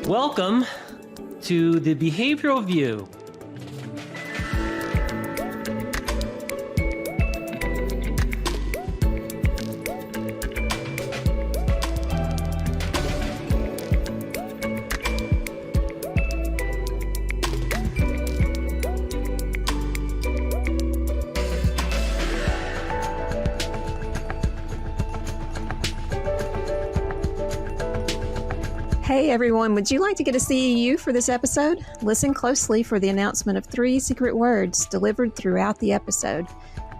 Welcome to the Behavioral View. Hey everyone, would you like to get a CEU for this episode? Listen closely for the announcement of 3 secret words delivered throughout the episode.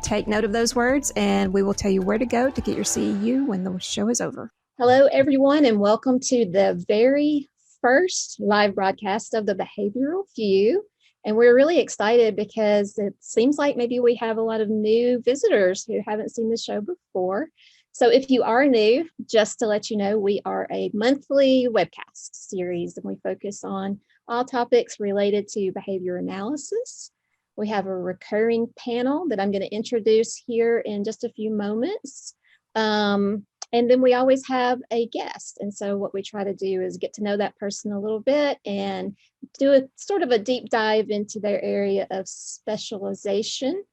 Take note of those words and we will tell you where to go to get your CEU when the show is over. Hello everyone and welcome to the very first live broadcast of the Behavioral View. And we're really excited because it seems like maybe we have a lot of new visitors who haven't seen the show before. So if you are new, just to let you know, we are a monthly webcast series and we focus on all topics related to behavior analysis. We have a recurring panel that I'm going to introduce here in just a few moments. And then we always have a guest. And so what we try to do is get to know that person a little bit and do a sort of a deep dive into their area of specialization.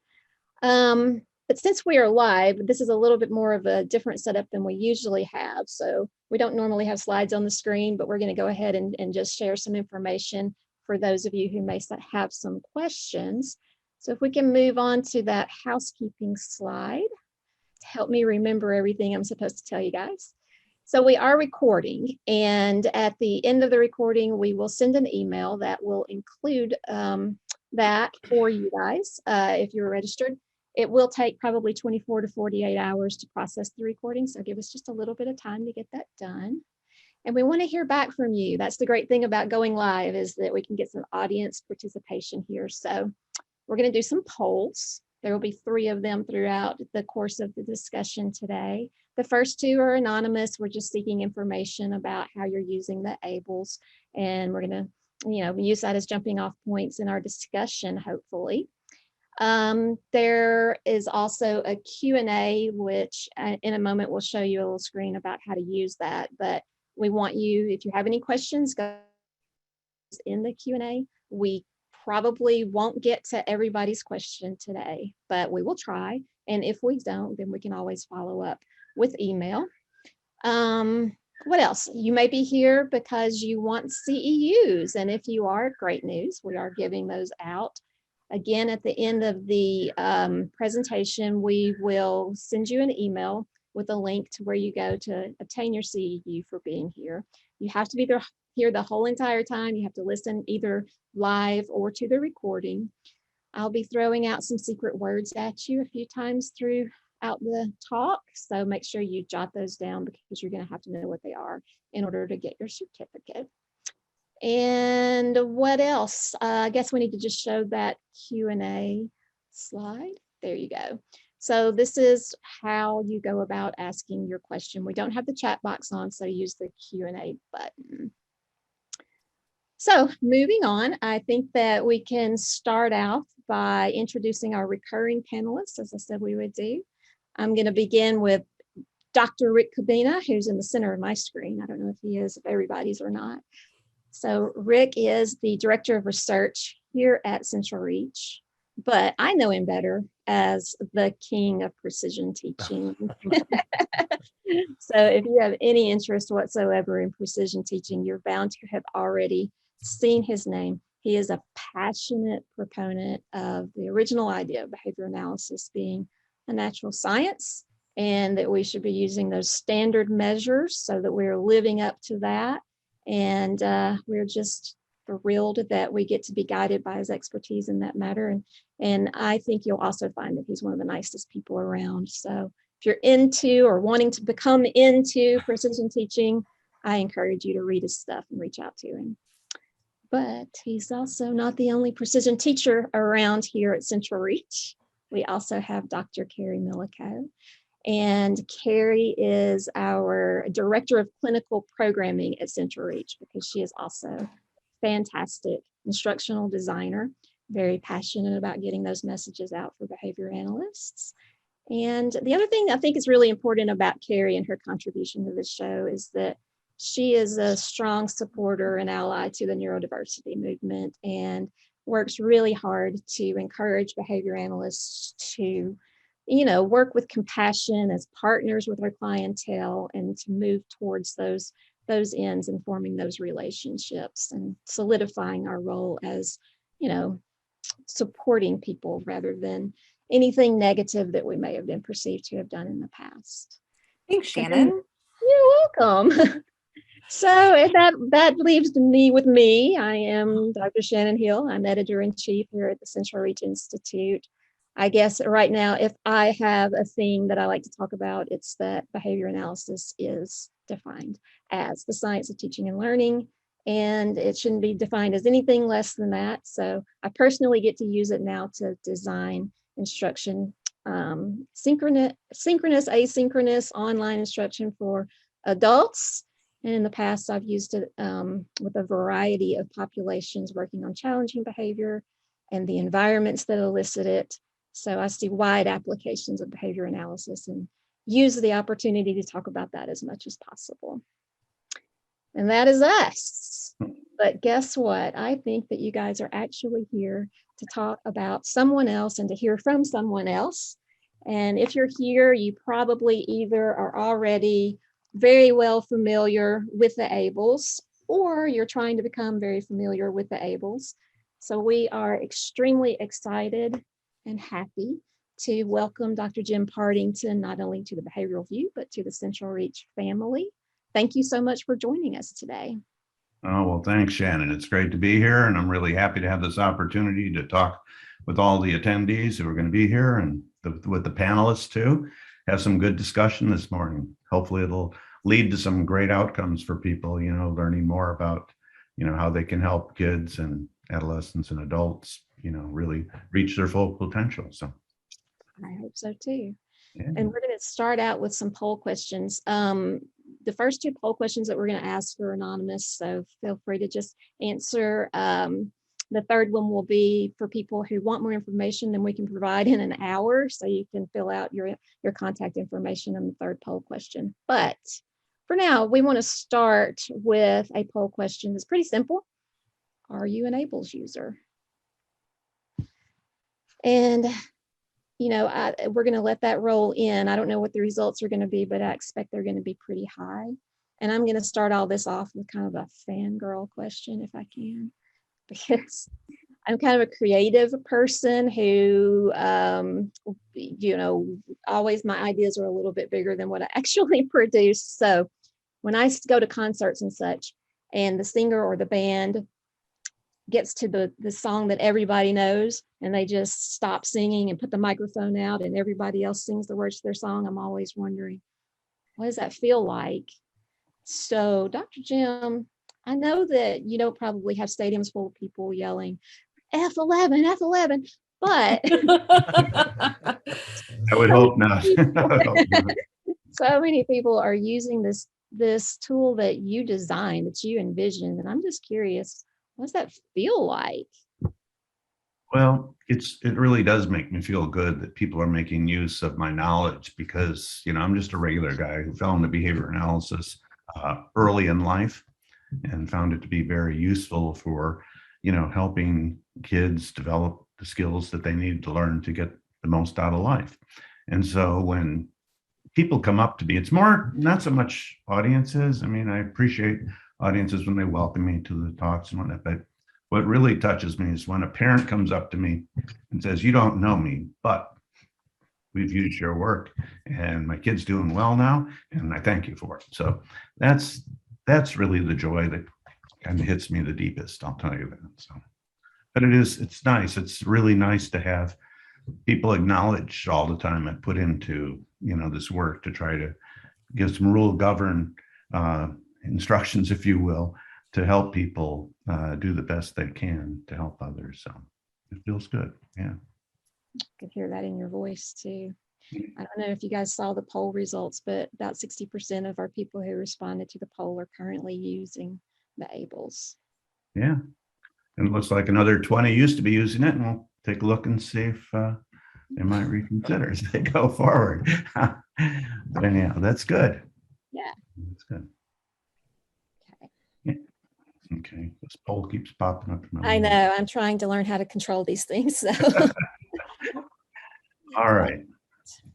But since we are live, this is a little bit more of a different setup than we usually have. So we don't normally have slides on the screen, but we're going to go ahead and just share some information for those of you who may have some questions. So if we can move on to that housekeeping slide to help me remember everything I'm supposed to tell you guys. So we are recording, and at the end of the recording, we will send an email that will include that for you guys if you're registered. It will take probably 24 to 48 hours to process the recording, so give us just a little bit of time to get that done. And we want to hear back from you. That's the great thing about going live, is that we can get some audience participation here. So we're going to do some polls. There will be 3 of them throughout the course of the discussion today. The first 2 are anonymous. We're just seeking information about how you're using the ABLLS, and we're going to use that as jumping off points in our discussion, hopefully. There is also a Q&A, which in a moment we'll show you a little screen about how to use that. But we want you, if you have any questions, go in the Q&A. We probably won't get to everybody's question today, but we will try. And if we don't, then we can always follow up with email. What else? You may be here because you want CEUs. And if you are, great news, we are giving those out. Again, at the end of the presentation, we will send you an email with a link to where you go to obtain your CEU for being here. You have to be here the whole entire time. You have to listen either live or to the recording. I'll be throwing out some secret words at you a few times throughout the talk, so make sure you jot those down because you're going to have to know what they are in order to get your certificate. And what else? I guess we need to just show that Q&A slide. There you go. So this is how you go about asking your question. We don't have the chat box on, so use the Q&A button. So moving on, I think that we can start out by introducing our recurring panelists, as I said we would do. I'm going to begin with Dr. Rick Cabina, who's in the center of my screen. I don't know if he is, if everybody's or not. So Rick is the Director of Research here at CentralReach, but I know him better as the king of precision teaching. So if you have any interest whatsoever in precision teaching, you're bound to have already seen his name. He is a passionate proponent of the original idea of behavior analysis being a natural science, and that we should be using those standard measures so that we're living up to that. And we're just thrilled that we get to be guided by his expertise in that matter. And I think you'll also find that he's one of the nicest people around. So if you're into or wanting to become into precision teaching, I encourage you to read his stuff and reach out to him. But he's also not the only precision teacher around here at CentralReach. We also have Dr. Carrie Millico. And Carrie is our Director of Clinical Programming at CentralReach, because she is also fantastic instructional designer, very passionate about getting those messages out for behavior analysts. And the other thing I think is really important about Carrie and her contribution to this show is that she is a strong supporter and ally to the neurodiversity movement and works really hard to encourage behavior analysts to, work with compassion as partners with our clientele and to move towards those ends and forming those relationships and solidifying our role as, supporting people rather than anything negative that we may have been perceived to have done in the past. Thanks, Shannon. You're welcome. So if that leaves me with me. I am Dr. Shannon Hill. I'm editor-in-chief here at the CentralReach Institute. I guess right now, if I have a theme that I like to talk about, it's that behavior analysis is defined as the science of teaching and learning, and it shouldn't be defined as anything less than that. So I personally get to use it now to design instruction, synchronous, asynchronous, online instruction for adults. And in the past, I've used it with a variety of populations working on challenging behavior and the environments that elicit it. So I see wide applications of behavior analysis and use the opportunity to talk about that as much as possible. And that is us. But guess what? I think that you guys are actually here to talk about someone else and to hear from someone else. And if you're here, you probably either are already very well familiar with the ABLLS, or you're trying to become very familiar with the ABLLS. So we are extremely excited and happy to welcome Dr. Jim Hardington, not only to the Behavioral View, but to the CentralReach family. Thank you so much for joining us today. Oh, well, thanks, Shannon. It's great to be here, and I'm really happy to have this opportunity to talk with all the attendees who are going to be here and with the panelists too. Have some good discussion this morning. Hopefully it'll lead to some great outcomes for people, learning more about, how they can help kids and adolescents and adults, really reach their full potential. So I hope so too. yeah. And we're going to start out with some poll questions. The first two poll questions that we're going to ask are anonymous, so feel free to just answer. The third one will be for people who want more information than we can provide in an hour, so you can fill out your contact information on the third poll question. But for now, we want to start with a poll question that's pretty simple. Are you an ABLLS user? And we're going to let that roll in. I don't know what the results are going to be, but I expect they're going to be pretty high. And I'm going to start all this off with kind of a fangirl question, if I can, because I'm kind of a creative person who, always my ideas are a little bit bigger than what I actually produce. So when I go to concerts and such, and the singer or the band gets to the song that everybody knows, and they just stop singing and put the microphone out and everybody else sings the words to their song, I'm always wondering, what does that feel like? So Dr. Jim, I know that you don't probably have stadiums full of people yelling, F11, F11, but I would hope not. So many people are using this tool that you designed, that you envisioned, and I'm just curious, what does that feel like? Well, it really does make me feel good that people are making use of my knowledge, because I'm just a regular guy who fell into behavior analysis early in life and found it to be very useful for helping kids develop the skills that they need to learn to get the most out of life. And so when people come up to me, it's more not so much audiences. I mean, I appreciate audiences when they welcome me to the talks and whatnot, but what really touches me is when a parent comes up to me and says, you don't know me, but we've used your work and my kid's doing well now, and I thank you for it. So that's really the joy that kind of hits me the deepest, I'll tell you that. So, but it's nice. It's really nice to have people acknowledge all the time I put into, this work to try to give some rule govern instructions, if you will, to help people do the best they can to help others. So it feels good. Yeah. I could hear that in your voice too. I don't know if you guys saw the poll results, but about 60% of our people who responded to the poll are currently using the ABLLS. Yeah. And it looks like another 20 used to be using it, and we'll take a look and see if they might reconsider as they go forward. But anyhow, that's good. Yeah. That's good. Okay, this poll keeps popping up. In my I window. know, I'm trying to learn how to control these things, so. All right.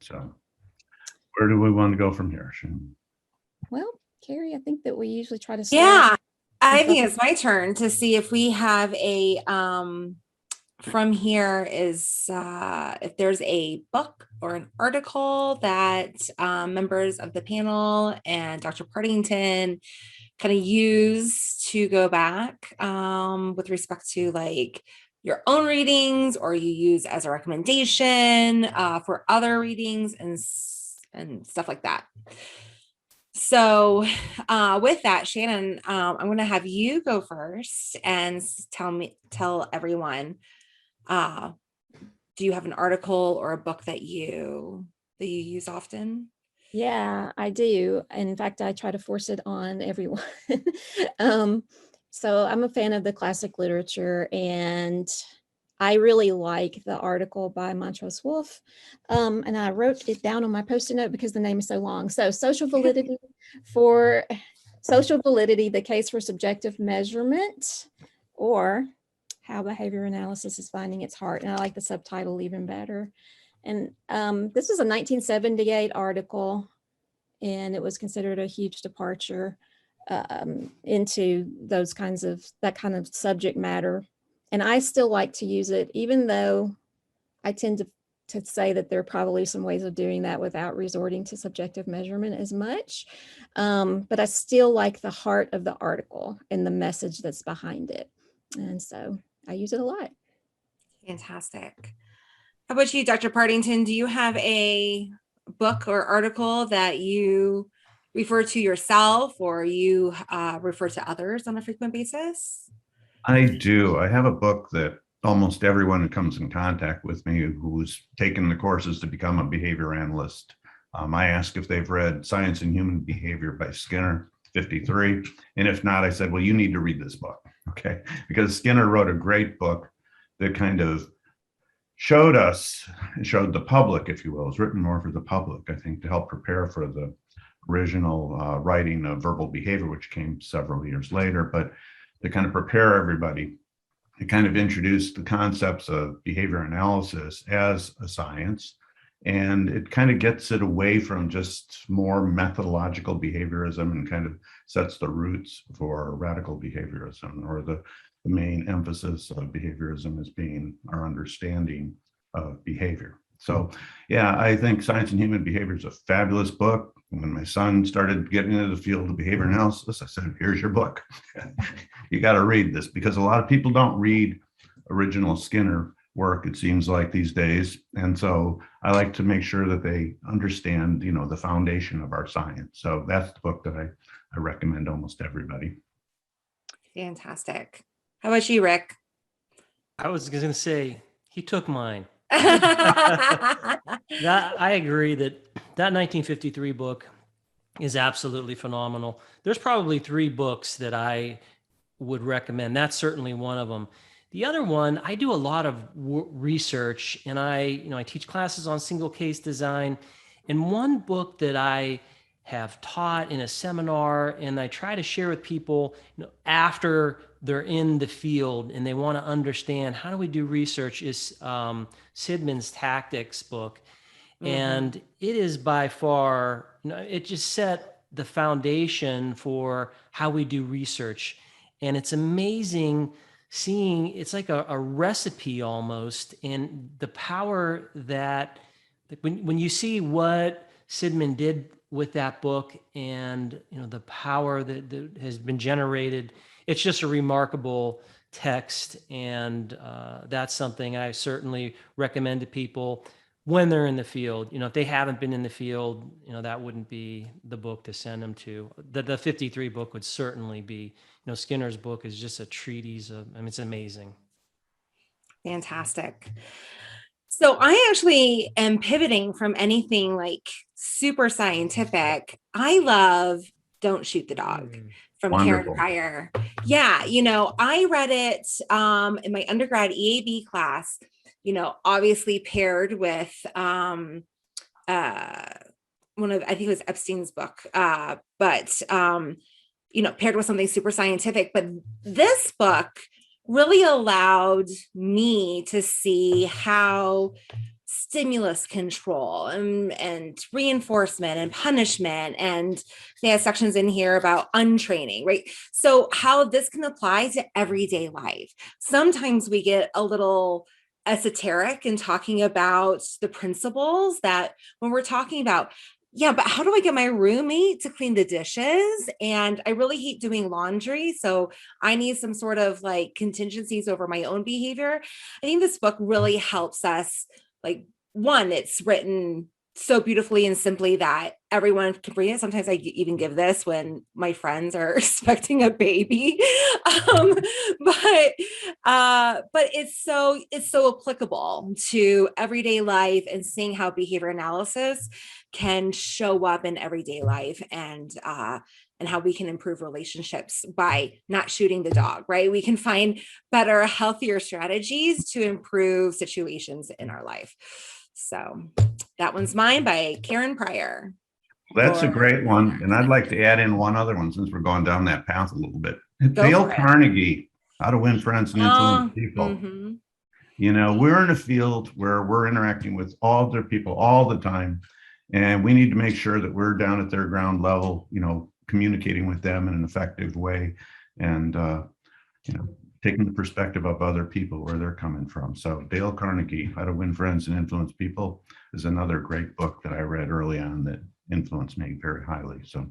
So where do we want to go from here, Shannon? Well, Carrie, I think that we usually try to start. Yeah, I think it's my turn to see if we have a from here is if there's a book or an article that members of the panel and Dr. Partington kind of use to go back with respect to like your own readings, or you use as a recommendation for other readings and stuff like that. So with that, Shannon, I'm going to have you go first and tell everyone, do you have an article or a book that you use often? Yeah, I do. In fact, I try to force it on everyone. So I'm a fan of the classic literature, and I really like the article by Montrose Wolf. And I wrote it down on my Post-it note because the name is so long. So social validity, the case for subjective measurement, or how behavior analysis is finding its heart. And I like the subtitle even better. And this was a 1978 article, and it was considered a huge departure into that kind of subject matter. And I still like to use it, even though I tend to say that there are probably some ways of doing that without resorting to subjective measurement as much. But I still like the heart of the article and the message that's behind it. And so I use it a lot. Fantastic. How about you, Dr. Partington? Do you have a book or article that you refer to yourself, or you refer to others on a frequent basis? I do. I have a book that almost everyone who comes in contact with me who's taken the courses to become a behavior analyst, I ask if they've read Science and Human Behavior by Skinner, 53. And if not, I said, well, you need to read this book, okay? Because Skinner wrote a great book that kind of showed the public, if you will. It's written more for the public, I think, to help prepare for the original writing of Verbal Behavior, which came several years later, but to kind of prepare everybody. It kind of introduced the concepts of behavior analysis as a science, and it kind of gets it away from just more methodological behaviorism and kind of sets the roots for radical behaviorism, or the main emphasis of behaviorism as being our understanding of behavior. So yeah, I think Science and Human Behavior is a fabulous book. When my son started getting into the field of behavior analysis, I said, here's your book. You got to read this, because a lot of people don't read original Skinner work, it seems like, these days. And so I like to make sure that they understand, the foundation of our science. So that's the book that I recommend almost everybody. Fantastic. How about you, Rick? I was going to say, he took mine. I agree that 1953 book is absolutely phenomenal. There's probably 3 books that I would recommend. That's certainly one of them. The other one, I do a lot of research, and I teach classes on single case design. And one book that I have taught in a seminar, and I try to share with people after they're in the field and they want to understand how do we do research, is Sidman's Tactics book. Mm-hmm. And it is by far, it just set the foundation for how we do research. And it's amazing seeing, it's like a recipe almost, and the power that when you see what Sidman did with that book, and the power that has been generated, it's just a remarkable text. And that's something I certainly recommend to people when they're in the field. If they haven't been in the field, that wouldn't be the book to send them to. The 53 book would certainly be. Skinner's book is just a treatise of, it's amazing. Fantastic. So I actually am pivoting from anything like super scientific. I love Don't Shoot the Dog from Karen Pryor. Yeah, I read it in my undergrad EAB class, obviously paired with one of, I think it was Epstein's book, but paired with something super scientific. But this book really allowed me to see how stimulus control and reinforcement and punishment, and they have sections in here about untraining, right? So how this can apply to everyday life. Sometimes we get a little esoteric in talking about the principles that when we're talking about, yeah, but how do I get my roommate to clean the dishes? And I really hate doing laundry, so I need some sort of like contingencies over my own behavior. I think this book really helps us, like, one, it's written so beautifully and simply that everyone can read it. Sometimes I even give this when my friends are expecting a baby. But it's so applicable to everyday life, and seeing how behavior analysis can show up in everyday life, and how we can improve relationships by not shooting the dog, right? We can find better, healthier strategies to improve situations in our life. So that one's mine, by Karen Pryor. That's a great one. And I'd like to add in one other one since we're going down that path a little bit. Dale Carnegie, How to Win Friends and Influence People. Mm-hmm. We're in a field where we're interacting with all their people all the time. And we need to make sure that we're down at their ground level, communicating with them in an effective way, and, taking the perspective of other people, where they're coming from. So Dale Carnegie, How to Win Friends and Influence People, is another great book that I read early on that influenced me very highly. So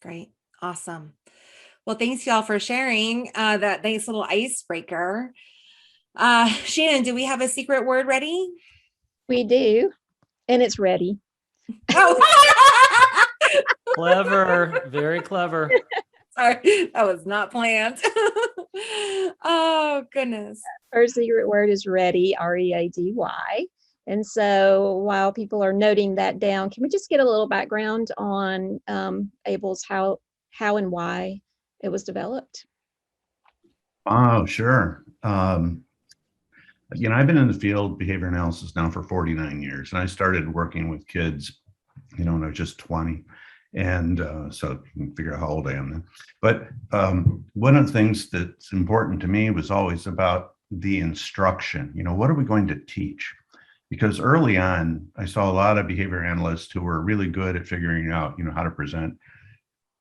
great. Awesome. Well, thanks y'all for sharing that nice little icebreaker. Shannon, do we have a secret word ready? We do, and it's ready. Oh. Clever, very clever. Sorry, that was not planned. Oh, goodness. Our secret word is ready, R-E-A-D-Y. And so while people are noting that down, can we just get a little background on ABLLS, how and why it was developed? Oh, sure. I've been in the field behavior analysis now for 49 years, and I started working with kids, when I was just 20. And so you can figure out how old I am then. But one of the things that's important to me was always about the instruction. What are we going to teach? Because early on, I saw a lot of behavior analysts who were really good at figuring out, how to present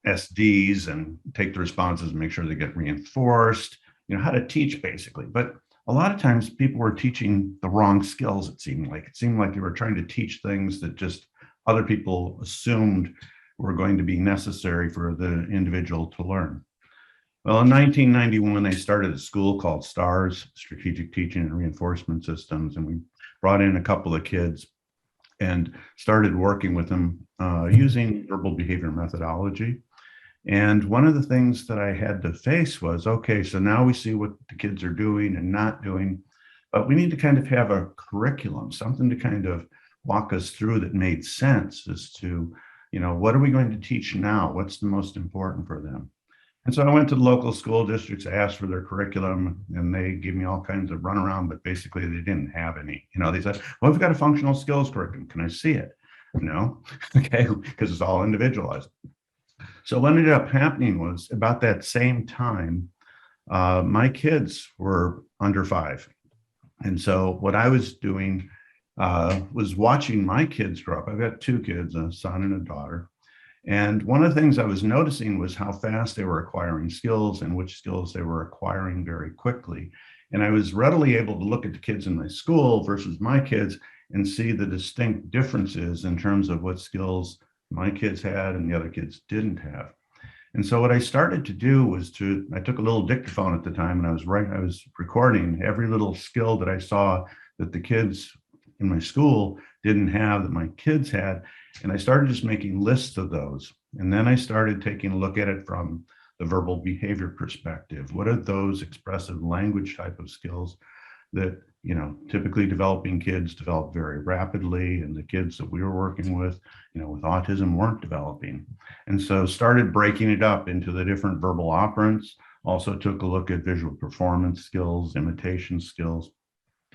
SDs and take the responses and make sure they get reinforced, how to teach basically. But a lot of times people were teaching the wrong skills, it seemed like. It seemed like they were trying to teach things that just other people assumed were going to be necessary for the individual to learn. Well, in 1991, they started a school called STARS, Strategic Teaching and Reinforcement Systems, and we brought in a couple of kids and started working with them using verbal behavior methodology. And one of the things that I had to face was, okay, so now we see what the kids are doing and not doing, but we need to kind of have a curriculum, something to kind of walk us through that made sense as to, what are we going to teach now? What's the most important for them? And so I went to the local school districts, asked for their curriculum, and they gave me all kinds of runaround, but basically they didn't have any. They said, well, we've got a functional skills curriculum. Can I see it? No, okay, because it's all individualized. So what ended up happening was about that same time, my kids were under 5. And so what I was doing was watching my kids grow up. I've got 2 kids, a son and a daughter. And one of the things I was noticing was how fast they were acquiring skills and which skills they were acquiring very quickly. And I was readily able to look at the kids in my school versus my kids and see the distinct differences in terms of what skills my kids had and the other kids didn't have. And so what I started to do was I took a little dictaphone at the time, and I was recording every little skill that I saw that the kids in my school didn't have that my kids had. And I started just making lists of those. And then I started taking a look at it from the verbal behavior perspective. What are those expressive language type of skills that, typically developing kids develop very rapidly, and the kids that we were working with, with autism weren't developing. And so started breaking it up into the different verbal operants. Also took a look at visual performance skills, imitation skills,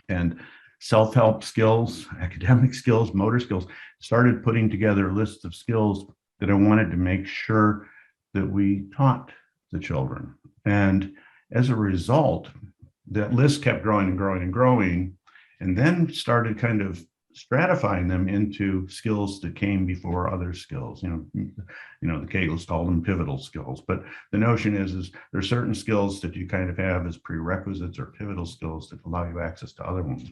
and self-help skills, academic skills, motor skills. Started putting together lists of skills that I wanted to make sure that we taught the children. And as a result, that list kept growing and growing and growing, and then started kind of stratifying them into skills that came before other skills. The Kegels called them pivotal skills, but the notion is there's certain skills that you kind of have as prerequisites or pivotal skills that allow you access to other ones.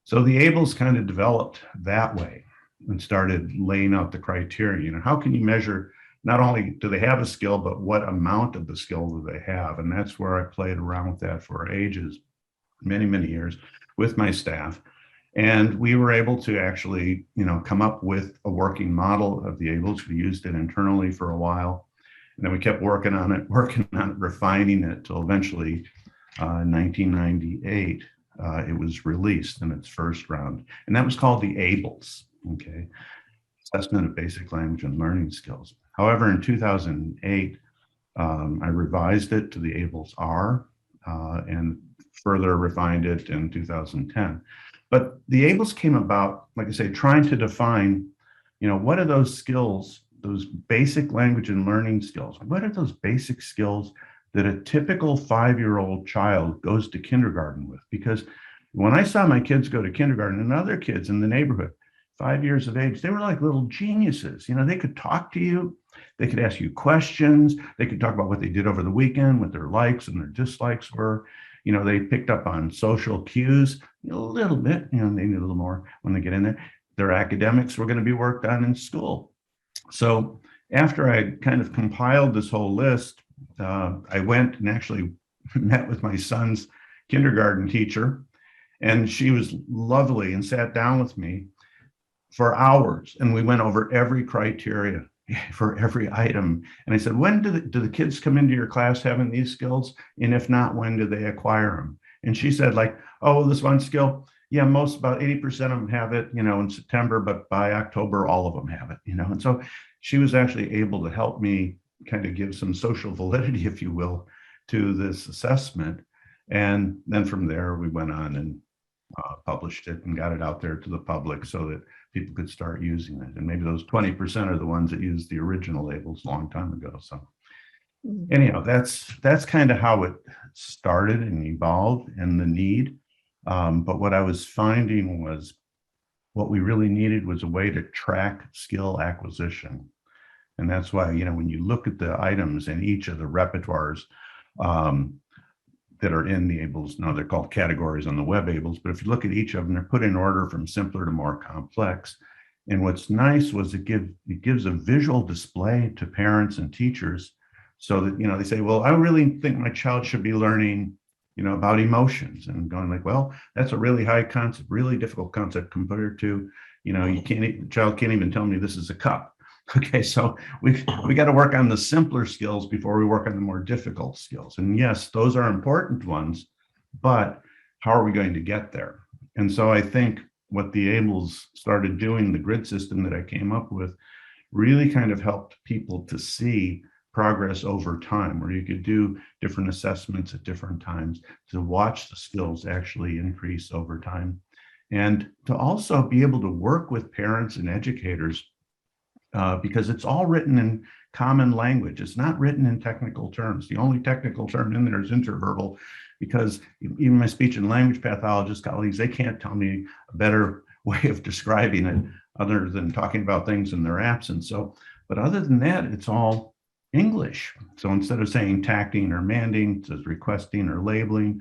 So the ABLLS kind of developed that way and started laying out the criteria. How can you measure not only do they have a skill, but what amount of the skill do they have? And that's where I played around with that for ages, many, many years with my staff. And we were able to actually, come up with a working model of the ABLLS. We used it internally for a while. And then we kept working on it, refining it till eventually in 1998, it was released in its first round. And that was called the ABLLS, okay? Assessment of Basic Language and Learning Skills. However, in 2008, I revised it to the ABLLS-R and further refined it in 2010. But the ABLLS came about, like I say, trying to define, what are those skills, those basic language and learning skills? What are those basic skills that a typical 5-year-old child goes to kindergarten with? Because when I saw my kids go to kindergarten and other kids in the neighborhood, 5 years of age, they were like little geniuses. They could talk to you, they could ask you questions, they could talk about what they did over the weekend, what their likes and their dislikes were. They picked up on social cues a little bit, they need a little more when they get in there. Their academics were going to be worked on in school. So after I kind of compiled this whole list, I went and actually met with my son's kindergarten teacher, and she was lovely and sat down with me for hours, and we went over every criteria for every item. And I said, when do the kids come into your class having these skills? And if not, when do they acquire them? And she said, this one skill, yeah, about 80% of them have it, in September, but by October, all of them have it, And so she was actually able to help me kind of give some social validity, if you will, to this assessment. And then from there, we went on and published it and got it out there to the public so that people could start using it. And maybe those 20% are the ones that used the original labels a long time ago. So anyhow, that's kind of how it started and evolved and the need. But what I was finding was what we really needed was a way to track skill acquisition. And that's why, when you look at the items in each of the repertoires that are in the ABLLS, now they're called categories on the Webables, but if you look at each of them, they're put in order from simpler to more complex. And what's nice was it gives a visual display to parents and teachers so that, they say, well, I really think my child should be learning, about emotions, and going well, that's a really high concept, really difficult concept compared to, the child can't even tell me this is a cup. Okay, so we got to work on the simpler skills before we work on the more difficult skills. And yes, those are important ones, but how are we going to get there? And so I think what the ABLLS started doing, the grid system that I came up with, really kind of helped people to see progress over time, where you could do different assessments at different times to watch the skills actually increase over time. And to also be able to work with parents and educators because it's all written in common language. It's not written in technical terms. The only technical term in there is interverbal, because even my speech and language pathologist colleagues, they can't tell me a better way of describing it other than talking about things in their absence. So, but other than that, it's all English. So instead of saying tacting or manding, it says requesting or labeling,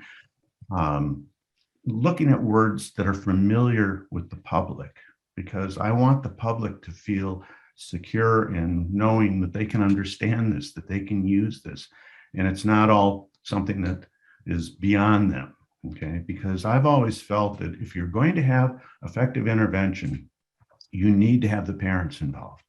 looking at words that are familiar with the public, because I want the public to feel secure in knowing that they can understand this, that they can use this, and it's not all something that is beyond them. Okay, because I've always felt that if you're going to have effective intervention, you need to have the parents involved.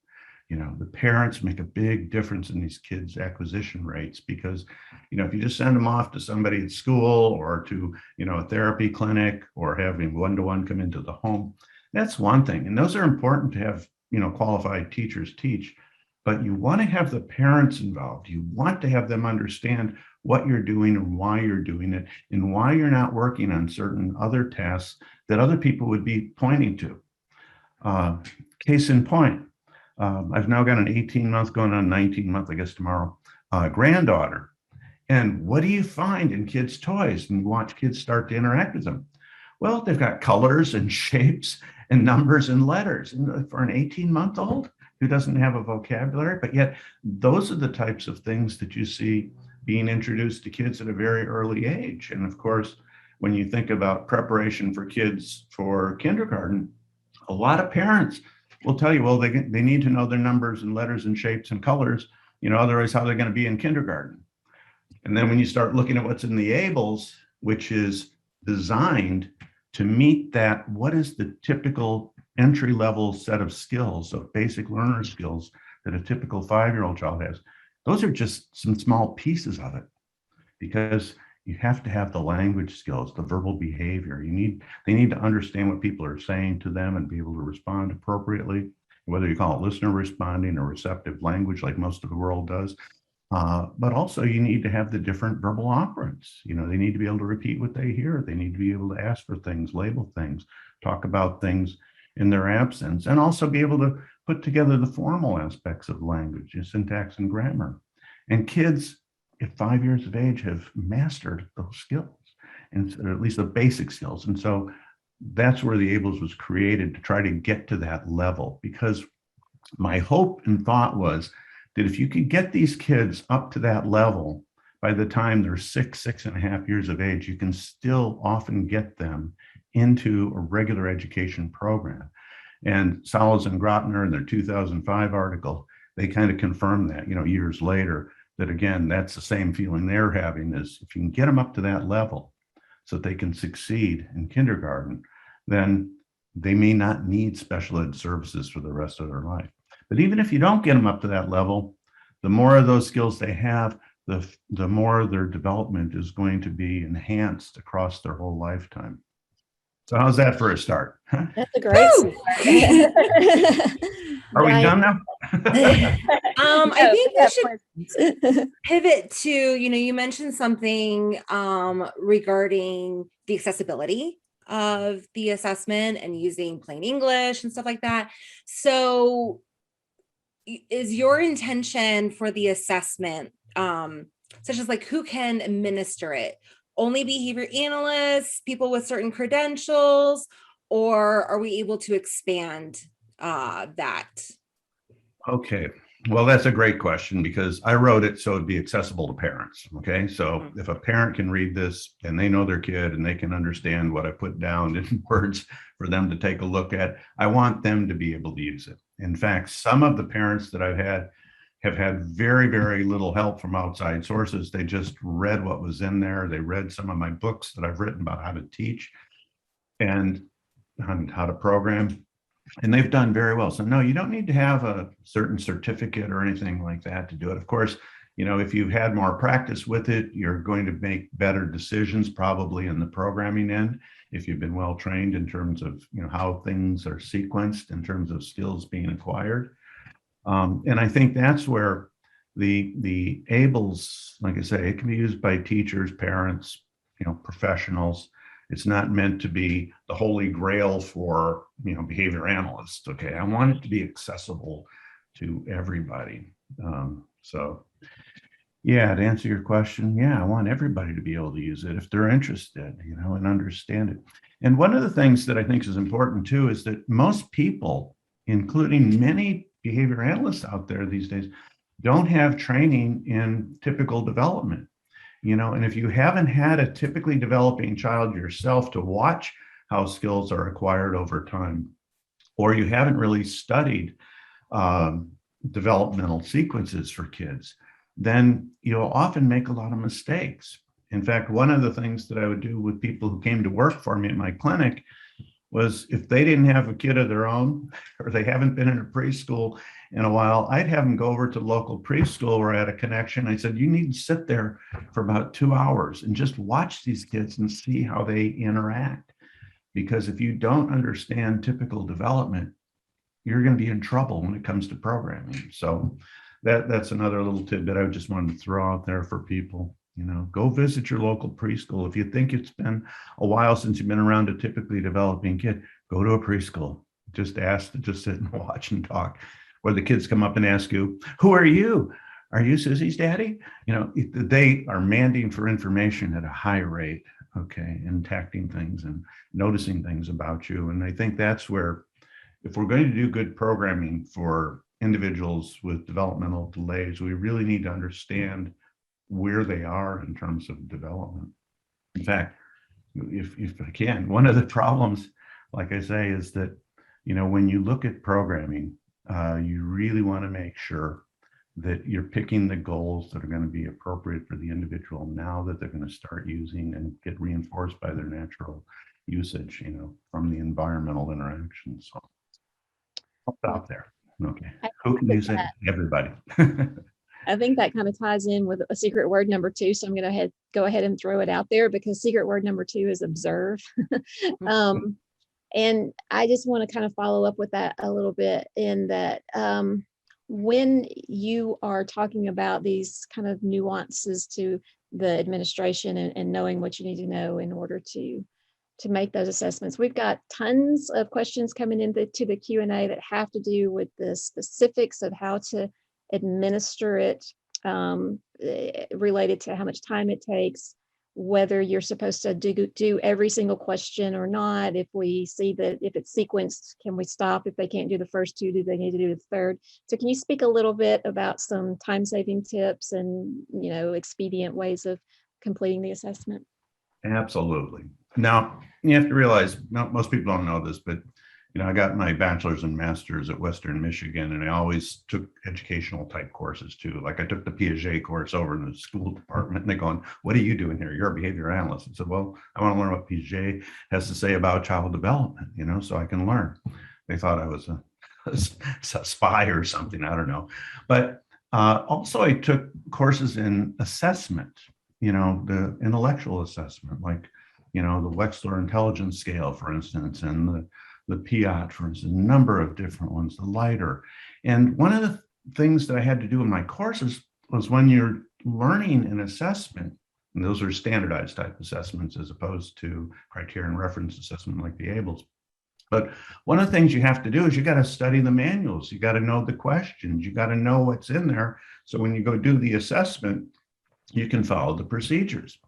The parents make a big difference in these kids' acquisition rates, because if you just send them off to somebody at school or to a therapy clinic or having one-to-one come into the home, that's one thing, and those are important to have qualified teachers teach, but you want to have the parents involved. You want to have them understand what you're doing and why you're doing it, and why you're not working on certain other tasks that other people would be pointing to. Case in point, I've now got an 18-month going on 19-month, I guess tomorrow, granddaughter. And what do you find in kids' toys? And you watch kids start to interact with them. Well, they've got colors and shapes and numbers and letters. And for an 18-month-old who doesn't have a vocabulary, but yet those are the types of things that you see being introduced to kids at a very early age. And of course, when you think about preparation for kids for kindergarten, a lot of parents will tell you, well, they need to know their numbers and letters and shapes and colors, otherwise how they're going to be in kindergarten. And then when you start looking at what's in the ABLLS, which is designed to meet that, what is the typical entry-level set of skills, of basic learner skills that a typical 5-year-old child has, those are just some small pieces of it, because you have to have the language skills, the verbal behavior. They need to understand what people are saying to them and be able to respond appropriately, whether you call it listener responding or receptive language like most of the world does. But also you need to have the different verbal operants. They need to be able to repeat what they hear. They need to be able to ask for things, label things, talk about things in their absence, and also be able to put together the formal aspects of language, syntax and grammar. And kids at 5 years of age have mastered those skills, and or at least the basic skills. And so that's where the ABLLS was created, to try to get to that level, because my hope and thought was that if you could get these kids up to that level, by the time they're 6.5 years of age, you can still often get them into a regular education program. And Salas and Grotner in their 2005 article, they kind of confirmed that, years later, that again, that's the same feeling they're having, is if you can get them up to that level so that they can succeed in kindergarten, then they may not need special ed services for the rest of their life. But even if you don't get them up to that level, the more of those skills they have, the more their development is going to be enhanced across their whole lifetime. So how's that for a start? That's a great start. Are we done now? I think we should pivot to, you mentioned something regarding the accessibility of the assessment and using plain English and stuff like that. So is your intention for the assessment, such as like who can administer it? Only behavior analysts, people with certain credentials, or are we able to expand that? Okay, well, that's a great question, because I wrote it so it'd be accessible to parents. Okay, so if a parent can read this and they know their kid and they can understand what I put down in words for them to take a look at, I want them to be able to use it. In fact, some of the parents that I've had have had very, very little help from outside sources. They just read what was in there. They read some of my books that I've written about how to teach and how to program, and they've done very well. So no, you don't need to have a certain certificate or anything like that to do it. Of course, if you've had more practice with it, you're going to make better decisions probably in the programming end, if you've been well trained in terms of how things are sequenced in terms of skills being acquired. And I think that's where the ABLLS, like I say, it can be used by teachers, parents, professionals. It's not meant to be the holy grail for behavior analysts. Okay, I want it to be accessible to everybody. So yeah, to answer your question, yeah, I want everybody to be able to use it if they're interested, and understand it. And one of the things that I think is important too is that most people, including many behavior analysts out there these days, don't have training in typical development. And if you haven't had a typically developing child yourself to watch how skills are acquired over time, or you haven't really studied developmental sequences for kids, then you'll often make a lot of mistakes. In fact, one of the things that I would do with people who came to work for me at my clinic was, if they didn't have a kid of their own, or they haven't been in a preschool in a while, I'd have them go over to the local preschool where I had a connection. I said, you need to sit there for about 2 hours and just watch these kids and see how they interact. Because if you don't understand typical development, you're going to be in trouble when it comes to programming. So that's another little tidbit I just wanted to throw out there for people. Go visit your local preschool. If you think it's been a while since you've been around a typically developing kid, go to a preschool. Just ask to just sit and watch and talk Or the kids come up and ask you, who are you? Are you Susie's daddy? You know, they are demanding for information at a high rate, okay, and detecting things and noticing things about you. And I think that's where, if we're going to do good programming for individuals with developmental delays, we really need to understand where they are in terms of development. In fact, if I can, one of the problems, like I say, is that, you know, when you look at programming, you really want to make sure that you're picking the goals that are going to be appropriate for the individual now that they're going to start using and get reinforced by their natural usage, you know, from the environmental interactions. So I'll stop there. Okay. Who can use it? Everybody. I think that kind of ties in with a secret word number 2. So I'm going to go ahead and throw it out there, because secret word number 2 is observe. And I just want to kind of follow up with that a little bit, in that when you are talking about these kind of nuances to the administration and knowing what you need to know in order to make those assessments, we've got tons of questions coming into the Q&A that have to do with the specifics of how to administer it, related to how much time it takes, whether you're supposed to do every single question or not. If we see that if it's sequenced, can we stop? If they can't do the first 2, do they need to do the third? So can you speak a little bit about some time-saving tips and, you know, expedient ways of completing the assessment? Absolutely. Now, you have to realize, most people don't know this, but, you know, I got my bachelor's and master's at Western Michigan, and I always took educational type courses too. Like I took the Piaget course over in the school department, and they're going, what are you doing here? You're a behavior analyst. I said, well, I want to learn what Piaget has to say about child development, you know, so I can learn. They thought I was a spy or something. I don't know. But also I took courses in assessment, you know, the intellectual assessment, like, you know, the Wechsler intelligence scale, for instance, and the PIAT, for instance, a number of different ones, the lighter. And one of the things that I had to do in my courses was, when you're learning an assessment, and those are standardized type assessments as opposed to criterion reference assessment like the ABLLS. But one of the things you have to do is you got to study the manuals. You got to know the questions. You got to know what's in there. So when you go do the assessment, you can follow the procedures.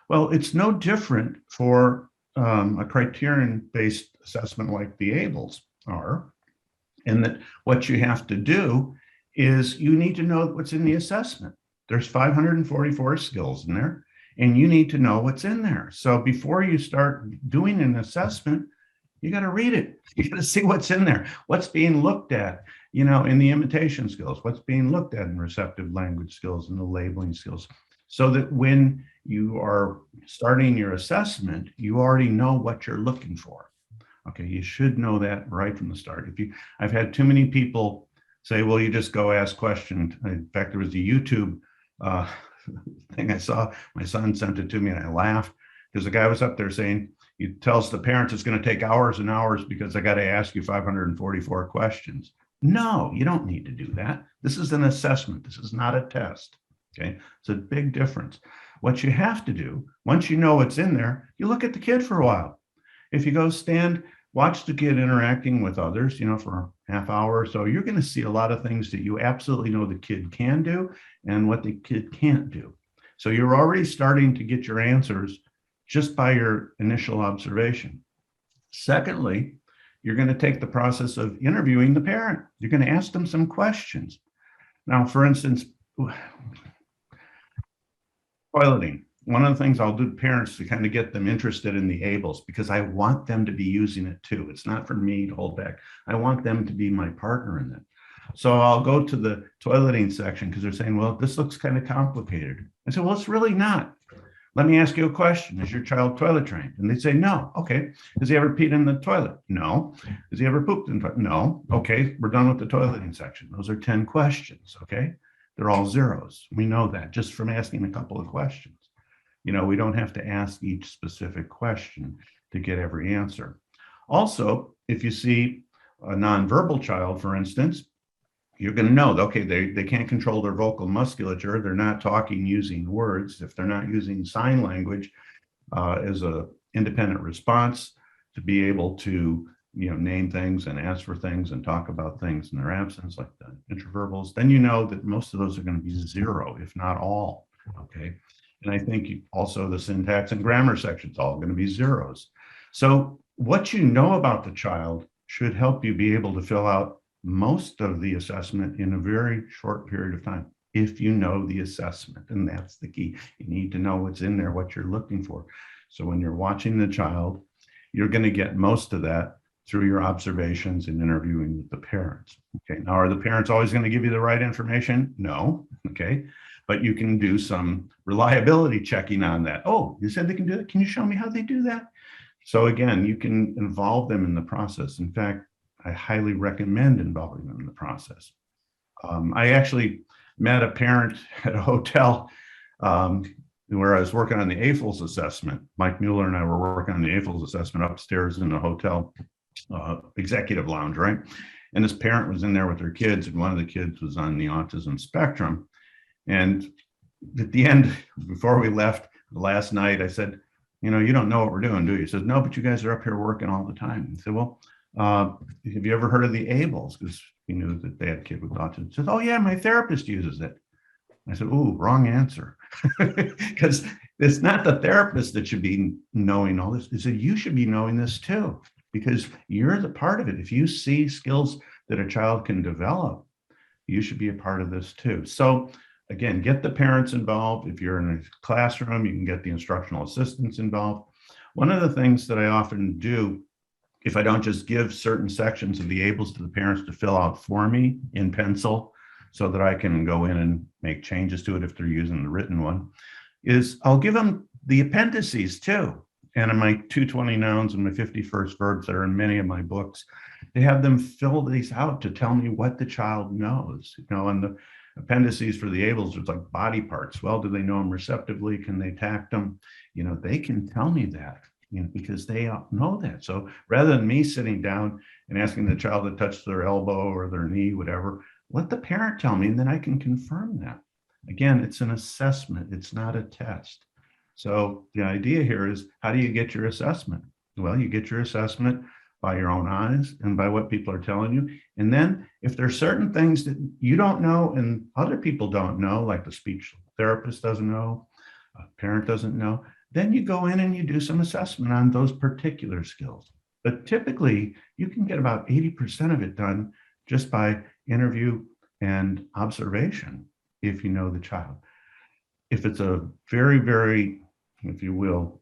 Well, it's no different for a criterion-based assessment like the ABLLS-R, and that what you have to do is you need to know what's in the assessment. There's 544 skills in there, and you need to know what's in there. So before you start doing an assessment, you got to read it. You got to see what's in there, what's being looked at, you know, in the imitation skills, what's being looked at in receptive language skills and the labeling skills, so that when you are starting your assessment, you already know what you're looking for. Okay, you should know that right from the start. I've had too many people say, well, you just go ask questions. In fact, there was a YouTube thing I saw, my son sent it to me, and I laughed, because the guy was up there saying, he tells the parents it's going to take hours and hours because I got to ask you 544 questions. No, you don't need to do that. This is an assessment. This is not a test. Okay, it's a big difference. What you have to do, once you know what's in there, you look at the kid for a while. If you go watch the kid interacting with others, you know, for a half hour or so, you're going to see a lot of things that you absolutely know the kid can do and what the kid can't do. So you're already starting to get your answers just by your initial observation. Secondly, you're going to take the process of interviewing the parent. You're going to ask them some questions. Now, for instance, toileting. One of the things I'll do to parents to kind of get them interested in the ABLLS, because I want them to be using it too. It's not for me to hold back. I want them to be my partner in it. So I'll go to the toileting section because they're saying, well, this looks kind of complicated. I said, well, it's really not. Let me ask you a question. Is your child toilet trained? And they say, no. Okay. Has he ever peed in the toilet? No. Has he ever pooped in the toilet? No. Okay. We're done with the toileting section. Those are 10 questions. Okay. They're all zeros. We know that just from asking a couple of questions. You know, we don't have to ask each specific question to get every answer. Also, if you see a nonverbal child, for instance, you're going to know, okay, they can't control their vocal musculature. They're not talking using words. If they're not using sign language as an independent response to be able to name things and ask for things and talk about things in their absence, like the interverbals, then you know that most of those are going to be 0, if not all. Okay. And I think also the syntax and grammar section's all going to be 0s. So what you know about the child should help you be able to fill out most of the assessment in a very short period of time, if you know the assessment. And that's the key. You need to know what's in there, what you're looking for. So when you're watching the child, you're going to get most of that through your observations and interviewing with the parents. Okay. Now, are the parents always going to give you the right information? No. Okay. But you can do some reliability checking on that. Oh, you said they can do it. Can you show me how they do that? So again, you can involve them in the process. In fact, I highly recommend involving them in the process. I actually met a parent at a hotel where I was working on the ABLLS assessment. Mike Mueller and I were working on the ABLLS assessment upstairs in the hotel executive lounge, right? And this parent was in there with their kids, and one of the kids was on the autism spectrum. And at the end, before we left last night, I said, you don't know what we're doing, do you? He says, no, but you guys are up here working all the time. I said, well, have you ever heard of the ABLLS? Because he knew that they had a kid with autism. He says, oh yeah, my therapist uses it. I said, ooh, wrong answer. Because it's not the therapist that should be knowing all this. He said, you should be knowing this too, because you're the part of it. If you see skills that a child can develop, you should be a part of this too. So again, get the parents involved. If you're in a classroom, you can get the instructional assistants involved. One of the things that I often do, if I don't just give certain sections of the ABLLS to the parents to fill out for me in pencil, so that I can go in and make changes to it if they're using the written one, is I'll give them the appendices too. And in my 220 nouns and my 51st verbs that are in many of my books, they have them fill these out to tell me what the child knows. And the appendices for the ABLLS, it's like body parts. Well, do they know them receptively? Can they tact them? They can tell me that, because they know that. So rather than me sitting down and asking the child to touch their elbow or their knee, whatever, let the parent tell me, and then I can confirm that. Again, it's an assessment. It's not a test. So the idea here is, how do you get your assessment? Well, you get your assessment by your own eyes and by what people are telling you. And then if there's certain things that you don't know and other people don't know, like the speech therapist doesn't know, a parent doesn't know, then you go in and you do some assessment on those particular skills. But typically, you can get about 80% of it done just by interview and observation, if you know the child. If it's a very, very, if you will,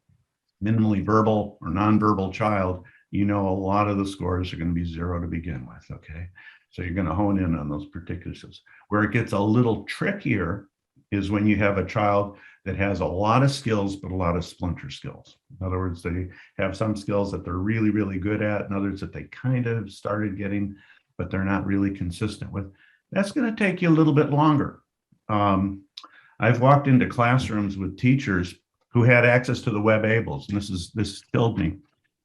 minimally verbal or nonverbal child, a lot of the scores are going to be 0 to begin with, okay? So you're going to hone in on those particular skills. Where it gets a little trickier is when you have a child that has a lot of skills, but a lot of splinter skills. In other words, they have some skills that they're really, really good at, and others that they kind of started getting, but they're not really consistent with. That's going to take you a little bit longer. I've walked into classrooms with teachers who had access to the Webables, and this killed me,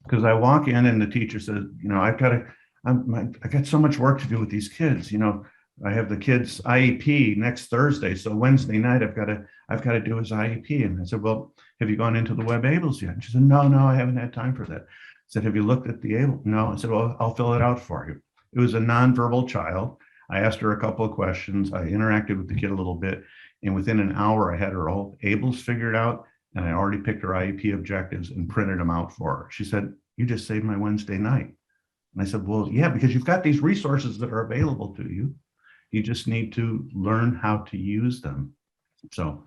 because I walk in and the teacher says, I got so much work to do with these kids. I have the kids' IEP next Thursday, so Wednesday night I've got to do his IEP. And I said, well, have you gone into the Webables yet? And she said, no, I haven't had time for that. I said, have you looked at the ABLE? No. I said, well, I'll fill it out for you. It was a nonverbal child. I asked her a couple of questions. I interacted with the kid a little bit, and within an hour I had her all ABLLS figured out, and I already picked her IEP objectives and printed them out for her. She said, you just saved my Wednesday night. And I said, well, yeah, because you've got these resources that are available to you. You just need to learn how to use them. So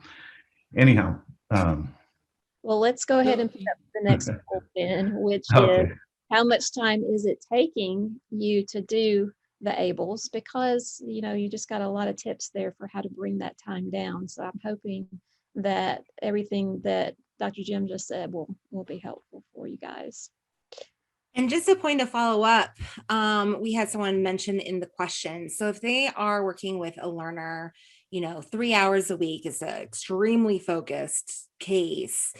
anyhow. Well, let's go ahead and pick up the next poll then, which Okay. is, how much time is it taking you to do the ABLLS? Because, you just got a lot of tips there for how to bring that time down. So I'm hoping that everything that Dr. Jim just said will be helpful for you guys. And just a point of follow up, we had someone mention in the question. So if they are working with a learner, 3 hours a week is an extremely focused case,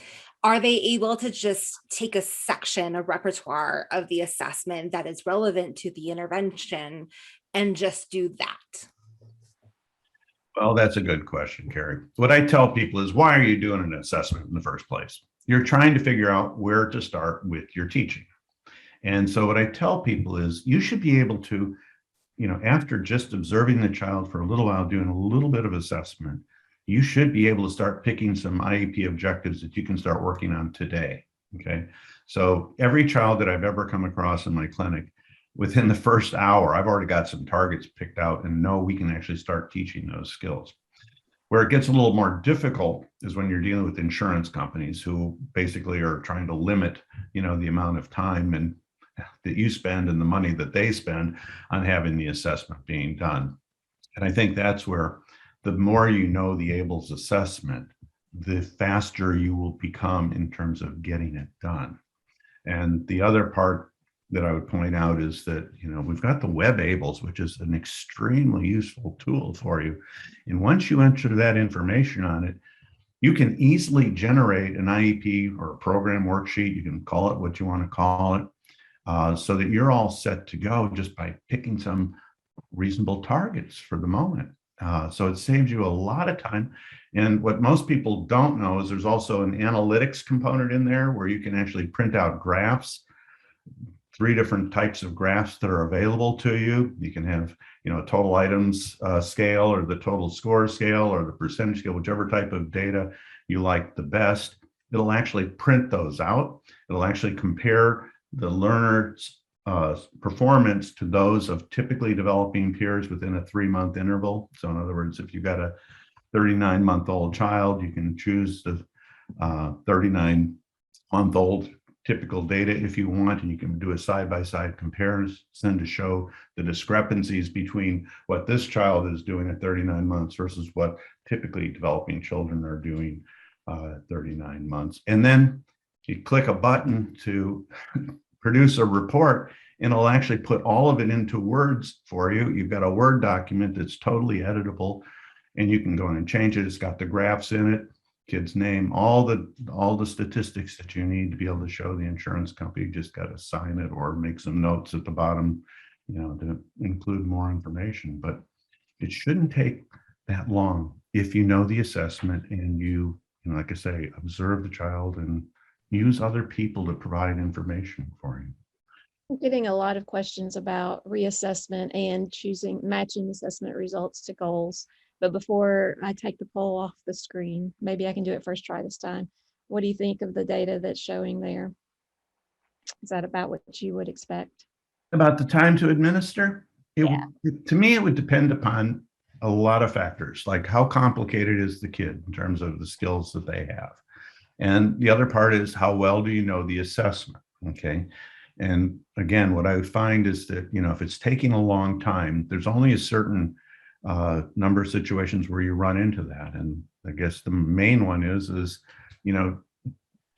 are they able to just take a section, a repertoire of the assessment that is relevant to the intervention and just do that? Well, that's a good question, Carrie. What I tell people is, why are you doing an assessment in the first place? You're trying to figure out where to start with your teaching. And so what I tell people is you should be able to, after just observing the child for a little while, doing a little bit of assessment, you should be able to start picking some IEP objectives that you can start working on today. Okay. So every child that I've ever come across in my clinic, within the first hour, I've already got some targets picked out and know we can actually start teaching those skills. Where it gets a little more difficult is when you're dealing with insurance companies who basically are trying to limit, the amount of time and that you spend and the money that they spend on having the assessment being done. And I think that's where the more you know the ABLLS assessment, the faster you will become in terms of getting it done. And the other part that I would point out is that, we've got the Webables, which is an extremely useful tool for you. And once you enter that information on it, you can easily generate an IEP or a program worksheet. You can call it what you want to call it, so that you're all set to go just by picking some reasonable targets for the moment. So it saves you a lot of time. And what most people don't know is there's also an analytics component in there where you can actually print out graphs, 3 different types of graphs that are available to you. You can have, a total items scale, or the total score scale, or the percentage scale, whichever type of data you like the best. It'll actually print those out. It'll actually compare the learner's performance to those of typically developing peers within a 3-month interval. So in other words, if you've got a 39-month-old child, you can choose the 39-month-old typical data if you want, and you can do a side-by-side comparison to show the discrepancies between what this child is doing at 39 months versus what typically developing children are doing at 39 months. And then you click a button to produce a report, and it'll actually put all of it into words for you. You've got a Word document that's totally editable, and you can go in and change it. It's got the graphs in it, kid's name, all the statistics that you need to be able to show the insurance company. You just got to sign it or make some notes at the bottom, to include more information. But it shouldn't take that long if you know the assessment and you like I say, observe the child and use other people to provide information for you. I'm getting a lot of questions about reassessment and matching assessment results to goals. But before I take the poll off the screen, maybe I can do it first try this time. What do you think of the data that's showing there? Is that about what you would expect? About the time to administer? To me, it would depend upon a lot of factors, like how complicated is the kid in terms of the skills that they have. And the other part is how well do you know the assessment, okay? And again, what I would find is that, if it's taking a long time, there's only a certain number of situations where you run into that. And I guess the main one is, do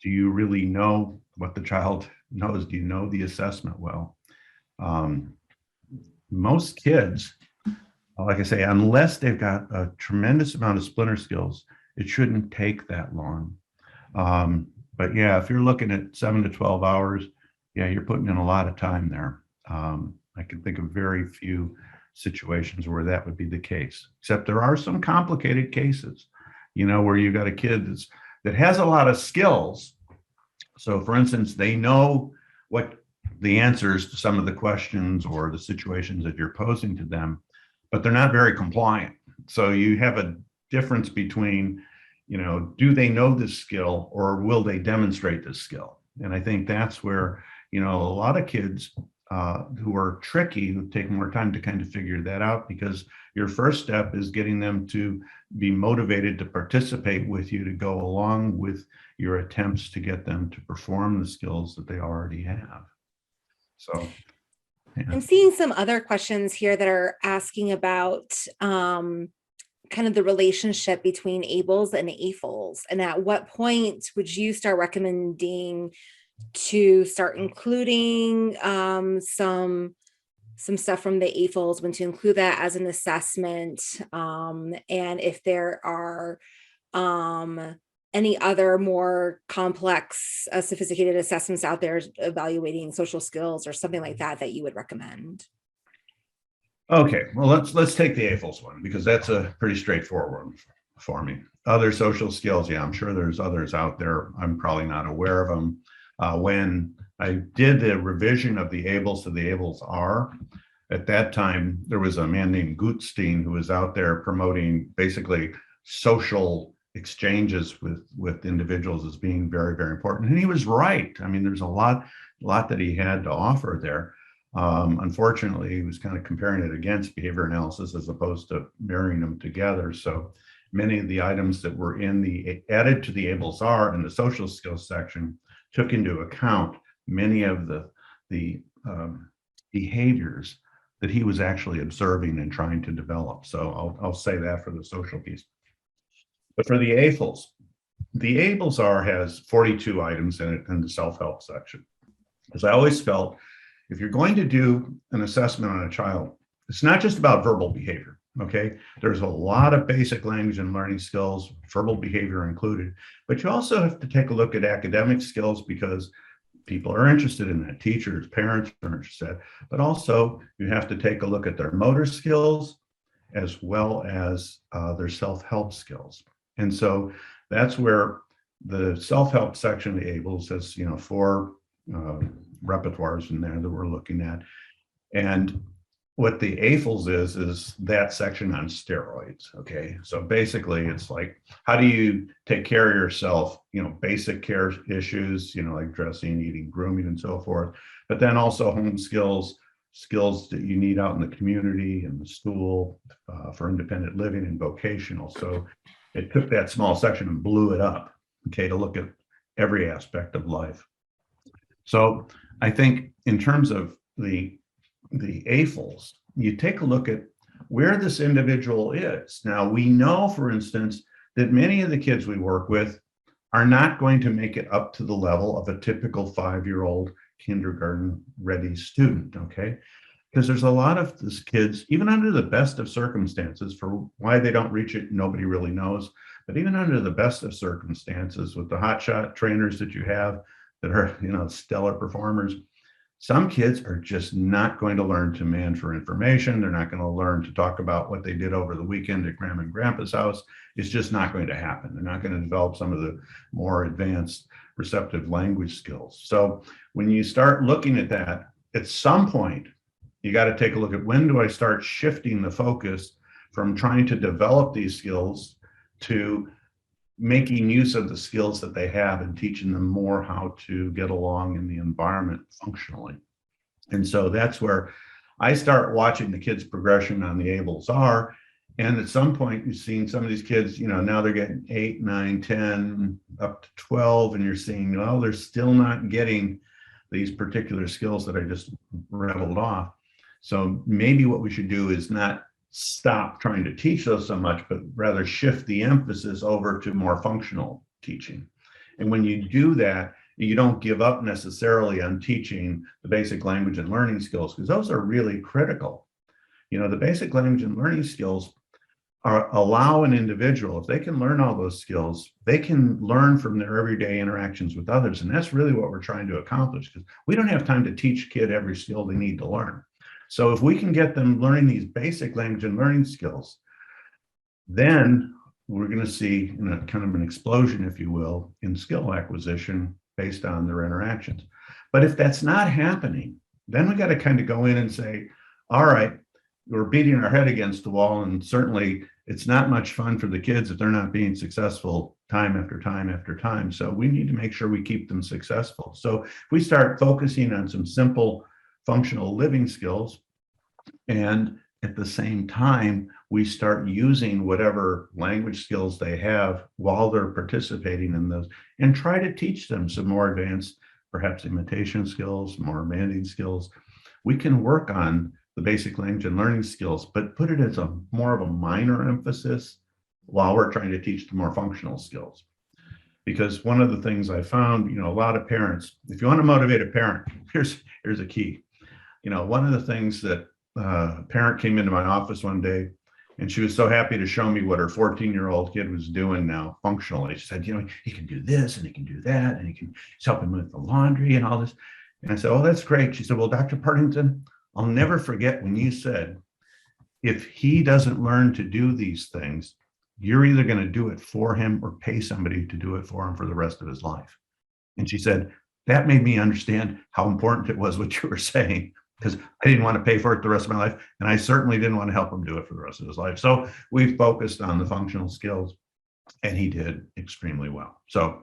you really know what the child knows? Do you know the assessment well? Most kids, like I say, unless they've got a tremendous amount of splinter skills, it shouldn't take that long. But yeah, if you're looking at 7 to 12 hours, yeah, you're putting in a lot of time there. I can think of very few situations where that would be the case, except there are some complicated cases, where you've got a kid that has a lot of skills. So for instance, they know what the answers to some of the questions or the situations that you're posing to them, but they're not very compliant. So you have a difference between, do they know this skill or will they demonstrate this skill? And I think that's where, a lot of kids who are tricky, who take more time to kind of figure that out, because your first step is getting them to be motivated to participate with you, to go along with your attempts to get them to perform the skills that they already have. So yeah. I'm seeing some other questions here that are asking about kind of the relationship between ABLLS and AFLS, and at what point would you start recommending to start including some stuff from the AFLS, when to include that as an assessment, and if there are any other more complex, sophisticated assessments out there evaluating social skills or something like that that you would recommend? Okay, well, let's take the AFLS one, because that's a pretty straightforward one for me. Other social skills, yeah, I'm sure there's others out there. I'm probably not aware of them. When I did the revision of the ABLLS to the ABLLS-R. At that time, there was a man named Gutstein who was out there promoting basically social exchanges with individuals as being very, very important. And he was right. I mean, there's a lot that he had to offer there. Unfortunately, he was kind of comparing it against behavior analysis as opposed to marrying them together. So many of the items that were added to the ABLLS-R in the social skills section took into account many of the behaviors that he was actually observing and trying to develop. So I'll say that for the social piece. But for the ABLLS-R has 42 items in it in the self-help section. Because I always felt if you're going to do an assessment on a child, it's not just about verbal behavior, okay? There's a lot of basic language and learning skills, verbal behavior included, but you also have to take a look at academic skills because people are interested in that. Teachers, parents are interested, but also you have to take a look at their motor skills as well as their self-help skills. And so that's where the self-help section of the ABLLS has, 4 repertoires in there that we're looking at. And what the AFLS is that section on steroids, okay? So basically it's like, how do you take care of yourself, basic care issues, like dressing, eating, grooming, and so forth, but then also home skills that you need out in the community and the school for independent living and vocational. So it took that small section and blew it up, okay, to look at every aspect of life. So I think in terms of the AFLS, you take a look at where this individual is. Now, we know, for instance, that many of the kids we work with are not going to make it up to the level of a typical 5-year-old kindergarten ready student, okay? Because there's a lot of these kids, even under the best of circumstances, for why they don't reach it, nobody really knows. But even under the best of circumstances, with the hotshot trainers that you have that are, stellar performers, some kids are just not going to learn to demand for information. They're not going to learn to talk about what they did over the weekend at Grandma and Grandpa's house. It's just not going to happen. They're not going to develop some of the more advanced receptive language skills. So when you start looking at that, at some point, you got to take a look at when do I start shifting the focus from trying to develop these skills to making use of the skills that they have and teaching them more how to get along in the environment functionally. And so that's where I start watching the kids' progression on the ABLLS-R. And at some point, you've seen some of these kids, now they're getting 8, 9, 10, up to 12, and you're seeing, well, they're still not getting these particular skills that I just rattled off. So maybe what we should do is not stop trying to teach those so much, but rather shift the emphasis over to more functional teaching. And when you do that, you don't give up necessarily on teaching the basic language and learning skills, because those are really critical. The basic language and learning skills allow an individual, if they can learn all those skills, they can learn from their everyday interactions with others. And that's really what we're trying to accomplish, because we don't have time to teach a kid every skill they need to learn. So if we can get them learning these basic language and learning skills, then we're going to see kind of an explosion, if you will, in skill acquisition based on their interactions. But if that's not happening, then we got to kind of go in and say, all right, we're beating our head against the wall, and certainly it's not much fun for the kids if they're not being successful time after time after time. So we need to make sure we keep them successful. So if we start focusing on some simple functional living skills, and at the same time, we start using whatever language skills they have while they're participating in those, and try to teach them some more advanced, perhaps imitation skills, more demanding skills. We can work on the basic language and learning skills, but put it as more of a minor emphasis while we're trying to teach the more functional skills. Because one of the things I found, a lot of parents, if you want to motivate a parent, here's a key. One of the things that a parent came into my office one day, and she was so happy to show me what her 14-year-old kid was doing now functionally. She said, he can do this and he can do that, and he's helping with the laundry and all this. And I said, oh, that's great. She said, well, Dr. Hardington, I'll never forget when you said, if he doesn't learn to do these things, you're either going to do it for him or pay somebody to do it for him for the rest of his life. And she said, that made me understand how important it was what you were saying, because I didn't want to pay for it the rest of my life. And I certainly didn't want to help him do it for the rest of his life. So we focused on the functional skills, and he did extremely well. So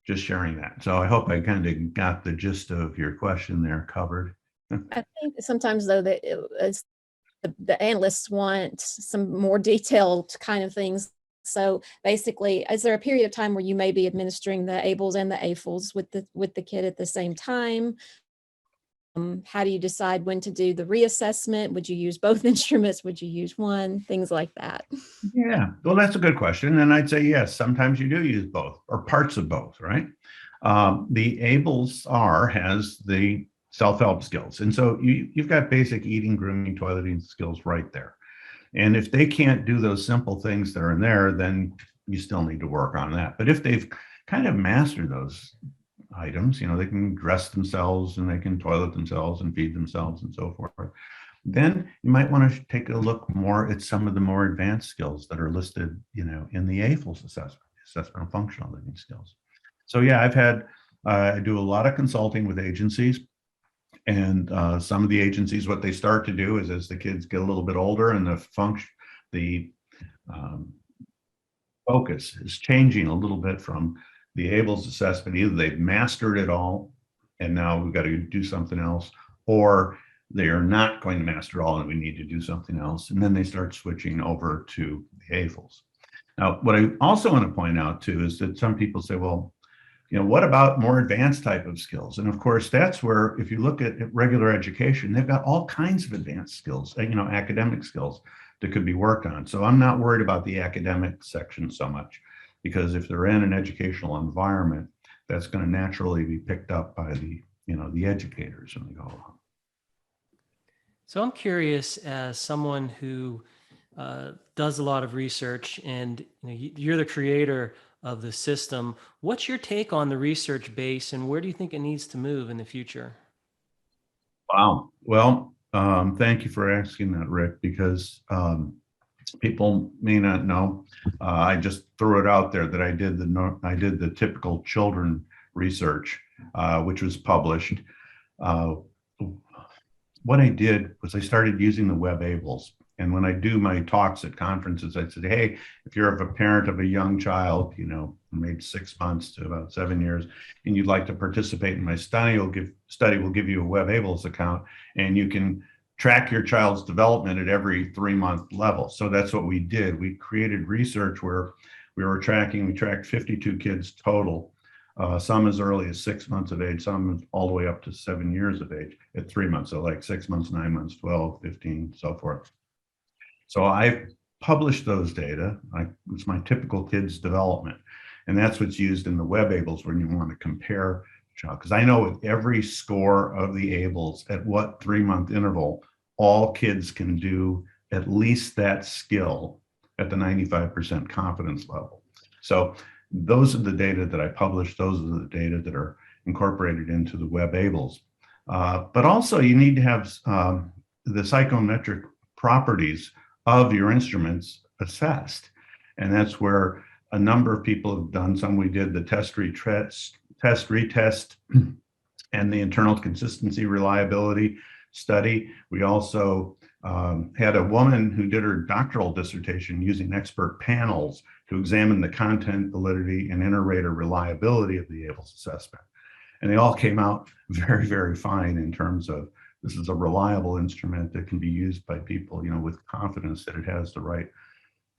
just sharing that. So I hope I kind of got the gist of your question there covered. I think sometimes though that the analysts want some more detailed kind of things. So basically, is there a period of time where you may be administering the ABLLS and the AFLs with the kid at the same time? How do you decide when to do the reassessment? Would you use both instruments? Would you use one? Things like that. Yeah, well, that's a good question. And I'd say, yes, sometimes you do use both or parts of both, right? The ABLLS-R has the self-help skills. And so you've got basic eating, grooming, toileting skills right there. And if they can't do those simple things that are in there, then you still need to work on that. But if they've kind of mastered those items, you know, they can dress themselves and they can toilet themselves and feed themselves and so forth, then you might want to take a look more at some of the more advanced skills that are listed, you know, in the AFLS assessment of functional living skills. So yeah, I do a lot of consulting with agencies. And some of the agencies, what they start to do is as the kids get a little bit older and the focus is changing a little bit from the ABLLS assessment. Either they've mastered it all and now we've got to do something else, or they are not going to master it all and we need to do something else. And then they start switching over to the AFLS. Now, what I also want to point out too is that some people say, well, you know, what about more advanced type of skills? And of course, that's where, if you look at regular education, they've got all kinds of advanced skills, you know, academic skills that could be worked on. So I'm not worried about the academic section so much, because if they're in an educational environment, that's going to naturally be picked up by the, you know, the educators when they go along. So I'm curious, as someone who does a lot of research, and you know, you're the creator of the system, what's your take on the research base, and where do you think it needs to move in the future? Wow. Well, thank you for asking that, Rick, because people may not know. I just threw it out there that I did the typical children research, which was published. What I did was I started using the Webables. And when I do my talks at conferences, I said, hey, if you're a parent of a young child, you know, maybe 6 months to about 7 years, and you'd like to participate in my study, will give you a Webables account, and you can track your child's development at every 3-month level. So that's what we did. We created research where we tracked 52 kids total, some as early as 6 months of age, some all the way up to 7 years of age at 3 months. So like 6 months, 9 months, 12, 15, so forth. So I published those data. It's my typical kids development. And that's what's used in the Webables when you want to compare child. Because I know with every score of the ABLLS at what 3-month interval, all kids can do at least that skill at the 95% confidence level. So those are the data that I published. Those are the data that are incorporated into the Webables. But also you need to have the psychometric properties of your instruments assessed. And that's where a number of people have done some. We did the test, retest, and the internal consistency reliability study. We also had a woman who did her doctoral dissertation using expert panels to examine the content, validity, and inter-rater reliability of the ABLLS assessment. And they all came out very, very fine in terms of this is a reliable instrument that can be used by people, you know, with confidence that it has the right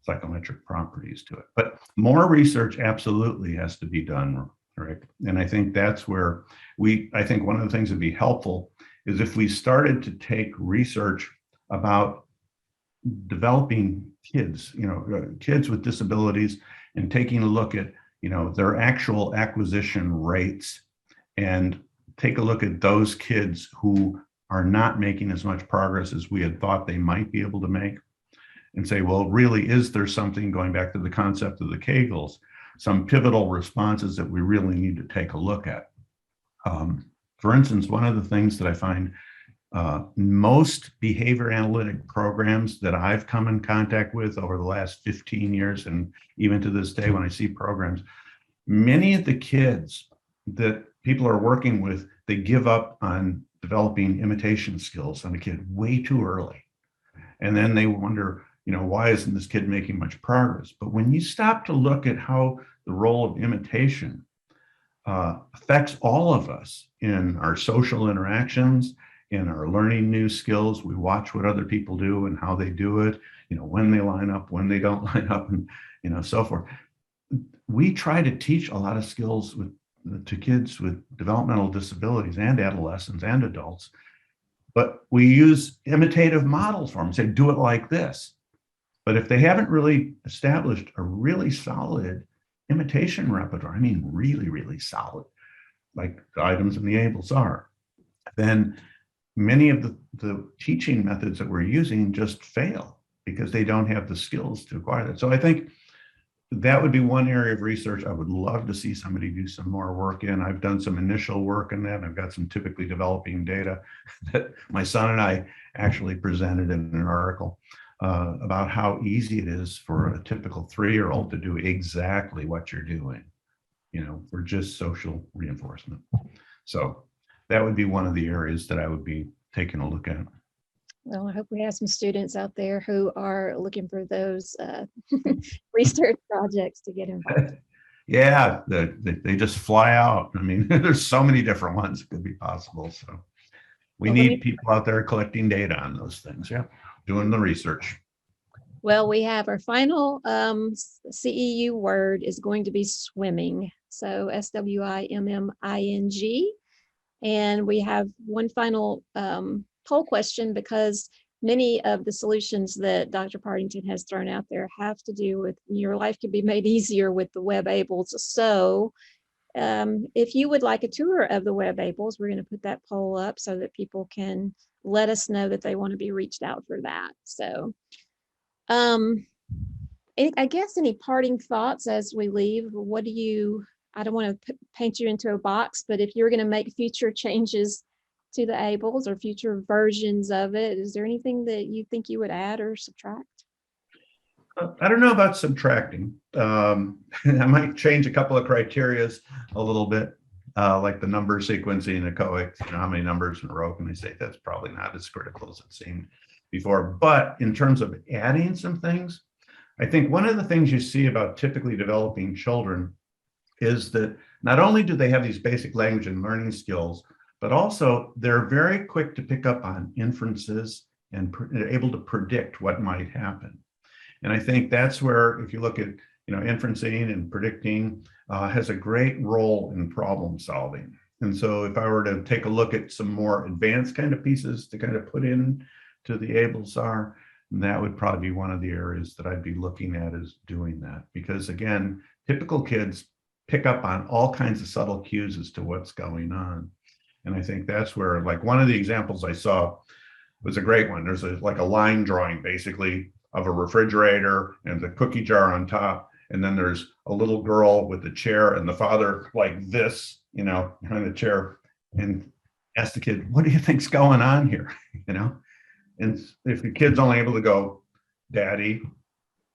psychometric properties to it. But more research absolutely has to be done, Rick. And I think that's where I think one of the things that'd be helpful is if we started to take research about developing kids, you know, kids with disabilities, and taking a look at, you know, their actual acquisition rates, and take a look at those kids who are not making as much progress as we had thought they might be able to make, and say, well, really, is there something, going back to the concept of the Kegels, some pivotal responses that we really need to take a look at? For instance, one of the things that I find most behavior analytic programs that I've come in contact with over the last 15 years, and even to this day when I see programs, many of the kids that people are working with, they give up on developing imitation skills on a kid way too early. And then they wonder, why isn't this kid making much progress? But when you stop to look at how the role of imitation affects all of us in our social interactions, in our learning new skills, we watch what other people do and how they do it, when they line up, when they don't line up, and so forth. We try to teach a lot of skills to kids with developmental disabilities and adolescents and adults, but we use imitative models for them, say, do it like this. But if they haven't really established a really solid imitation repertoire, I mean, really, really solid, like the items in the ABLLS-R, then many of the teaching methods that we're using just fail because they don't have the skills to acquire that. So I think that would be one area of research I would love to see somebody do some more work in. I've done some initial work in that. I've got some typically developing data that my son and I actually presented in an article about how easy it is for a typical 3-year-old to do exactly what you're doing, for just social reinforcement. So that would be one of the areas that I would be taking a look at. Well, I hope we have some students out there who are looking for those research projects to get involved. Yeah, they just fly out. I mean, there's so many different ones that could be possible. So we need people out there collecting data on those things. Yeah, doing the research. Well, we have our final CEU word is going to be swimming. So SWIMMING. And we have one final poll question, because many of the solutions that Dr. Hardington has thrown out there have to do with your life can be made easier with the Webables. So if you would like a tour of the Webables, we're going to put that poll up so that people can let us know that they want to be reached out for that. So I guess any parting thoughts as we leave? What do you, I don't want to paint you into a box, but if you're going to make future changes to the ABLLS or future versions of it, is there anything that you think you would add or subtract? I don't know about subtracting. I might change a couple of criterias a little bit, like the number sequencing and echoic, how many numbers in a row can they say? That's probably not as critical as it seemed before. But in terms of adding some things, I think one of the things you see about typically developing children is that not only do they have these basic language and learning skills, but also they're very quick to pick up on inferences and able to predict what might happen. And I think that's where, if you look at, inferencing and predicting has a great role in problem solving. And so if I were to take a look at some more advanced kind of pieces to kind of put in to the ABLLS-R, that would probably be one of the areas that I'd be looking at as doing that. Because again, typical kids pick up on all kinds of subtle cues as to what's going on. And I think that's where, like, one of the examples I saw was a great one. There's like a line drawing basically of a refrigerator and the cookie jar on top. And then there's a little girl with the chair and the father like this, behind the chair, and ask the kid, what do you think's going on here? And if the kid's only able to go, daddy,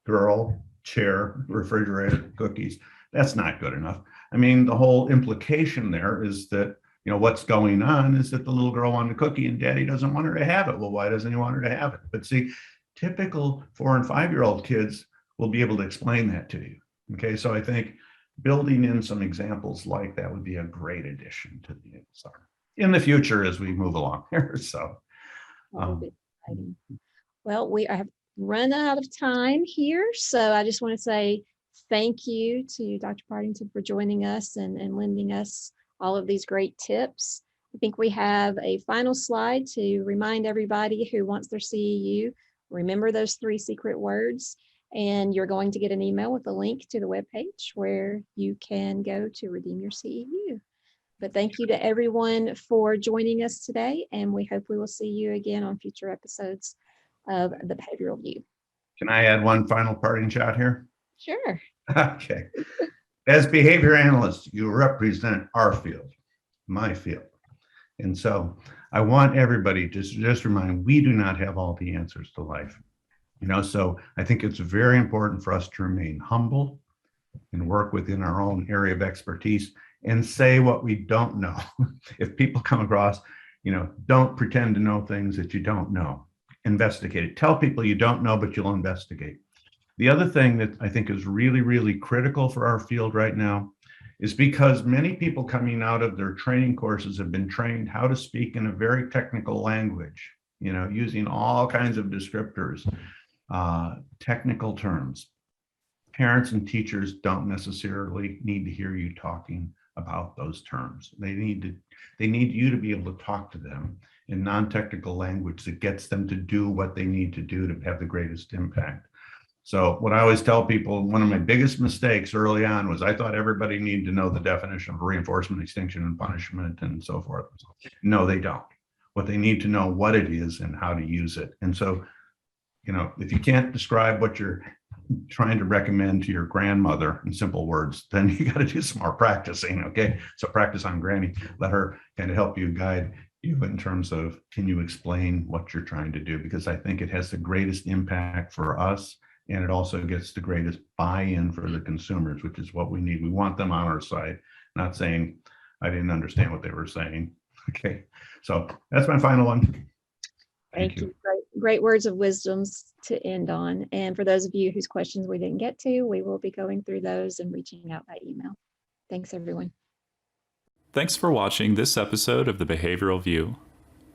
girl, chair, refrigerator, cookies, that's not good enough. I mean, the whole implication there is that, what's going on is that the little girl wanted a cookie and daddy doesn't want her to have it. Well, why doesn't he want her to have it? But see, typical 4- and 5-year-old kids will be able to explain that to you. Okay, so I think building in some examples like that would be a great addition to the ABLLS-R in the future as we move along here. So, well, we have run out of time here, so I just want to say thank you to Dr. Hardington for joining us and lending us all of these great tips. I think we have a final slide to remind everybody who wants their CEU, remember those 3 secret words, and you're going to get an email with a link to the webpage where you can go to redeem your CEU. But thank you to everyone for joining us today, and we hope we will see you again on future episodes of the Behavioral View. can I add one final parting shot here? Sure. Okay. As behavior analysts, you represent our field, my field. And so I want everybody to just remind, we do not have all the answers to life. So I think it's very important for us to remain humble and work within our own area of expertise and say what we don't know. If people come across, don't pretend to know things that you don't know. Investigate it. Tell people you don't know, but you'll investigate. The other thing that I think is really, really critical for our field right now is because many people coming out of their training courses have been trained how to speak in a very technical language, using all kinds of descriptors, technical terms. Parents and teachers don't necessarily need to hear you talking about those terms. They need you to be able to talk to them in non-technical language that gets them to do what they need to do to have the greatest impact. So what I always tell people, one of my biggest mistakes early on was I thought everybody needed to know the definition of reinforcement, extinction, and punishment and so forth. No, they don't. What they need to know what it is and how to use it. And so, if you can't describe what you're trying to recommend to your grandmother in simple words, then you got to do some more practicing. Okay. So practice on Granny, let her kind of help you, guide you in terms of, can you explain what you're trying to do? Because I think it has the greatest impact for us. And it also gets the greatest buy-in for the consumers, which is what we need. We want them on our side, not saying, I didn't understand what they were saying. Okay. So that's my final one. Thank you. Great words of wisdoms to end on. And for those of you whose questions we didn't get to, we will be going through those and reaching out by email. Thanks, everyone. Thanks for watching this episode of the Behavioral View.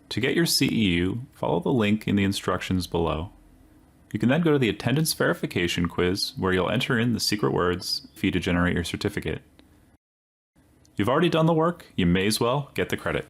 To get your CEU, follow the link in the instructions below. You can then go to the attendance verification quiz where you'll enter in the secret words for you to generate your certificate. You've already done the work, you may as well get the credit.